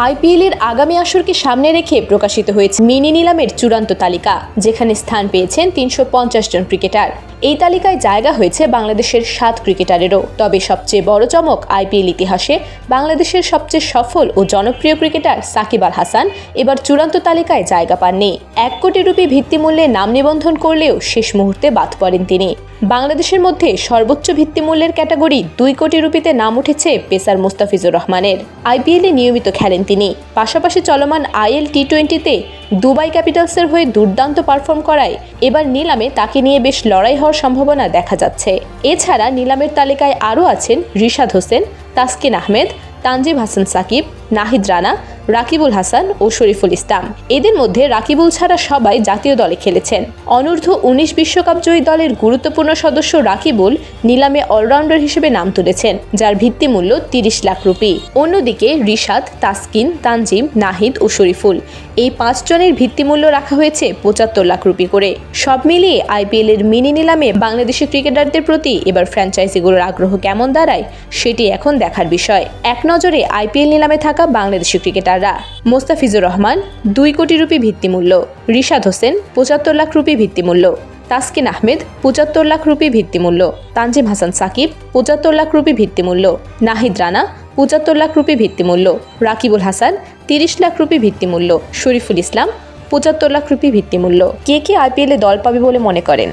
আইপিএলের আগামী আসরকে সামনে রেখে প্রকাশিত হয়েছে মিনি নিলামের চূড়ান্ত তালিকা, যেখানে স্থান পেয়েছেন ৩৫০ জন ক্রিকেটার। এই তালিকায় জায়গা হয়েছে বাংলাদেশের ৭ ক্রিকেটারেরও। তবে সবচেয়ে বড় চমক, আইপিএল ইতিহাসে বাংলাদেশের সবচেয়ে সফল ও জনপ্রিয় ক্রিকেটার সাকিব আল হাসান এবার চূড়ান্ত তালিকায় জায়গা পাননি। ১ কোটি রুপি ভিত্তিমূল্যে নাম নিবন্ধন করলেও শেষ মুহূর্তে বাদ পড়েন তিনি। বাংলাদেশের মধ্যে সর্বোচ্চ ভিত্তিমূল্যের ক্যাটাগরি ২ কোটি রুপিতে নাম উঠেছে পেসার মুস্তাফিজুর রহমানের। আইপিএলে নিয়মিত খেলেন তিনি, পাশাপাশি চলমান আইএল টি-20তে দুবাই ক্যাপিটালসের হয়ে দুর্দান্ত পারফর্ম করায় এবার নিলামে তাকে নিয়ে বেশ লড়াই হওয়ার সম্ভাবনা দেখা যাচ্ছে। এছাড়া নিলামের তালিকায় আরও আছেন রিশাদ হোসেন, তাসকিন আহমেদ, তানজিম হাসান সাকিব, নাহিদ রানা, রাকিবুল হাসান ও শরীফুল ইসলাম। এদের মধ্যে রাকিবুল ছাড়া সবাই জাতীয় দলে খেলেছেন। অনূর্ধ্ব ১৯ বিশ্বকাপ জয়ী দলের গুরুত্বপূর্ণ সদস্য রাকিবুল নিলামে অলরাউন্ডার হিসেবে নাম তুলেছেন, যার ভিত্তিমূল্য ৩০ লাখ রুপি। অন্যদিকে রিশাদ, তাসকিন, তানজিম, নাহিদ ও শরীফুল এই ৫ জনের ভিত্তিমূল্য রাখা হয়েছে ৭৫ লাখ রুপি করে। সব মিলিয়ে আইপিএলের মিনি নিলামে বাংলাদেশি ক্রিকেটারদের প্রতি এবার ফ্র্যাঞ্চাইজিগুলোর আগ্রহ কেমন দাঁড়ায় সেটি এখন দেখার বিষয়। এক নজরে আইপিএল নিলামে থাকা বাংলাদেশি ক্রিকেটাররা: মোস্তাফিজুর রহমান ২ কোটি রুপি ভিত্তিমূল্য, রিশাদ হোসেন ৭৫ লাখ রুপি ভিত্তিমূল্য, তাসকিন আহমেদ ৭৫ লাখ রুপি ভিত্তিমূল্য, তানজিম হাসান সাকিব ৭৫ লাখ রুপি ভিত্তিমূল্য, নাহিদ রানা ৭৫ লাখ রুপি ভিত্তিমূল্য, রাকিবুল হাসান ৩০ লাখ রুপি ভিত্তিমূল্য, শরীফুল ইসলাম ৭৫ লাখ রুপি ভিত্তিমূল্য। কে কে আইপিএলে দল পাবে বলে মনে করেন?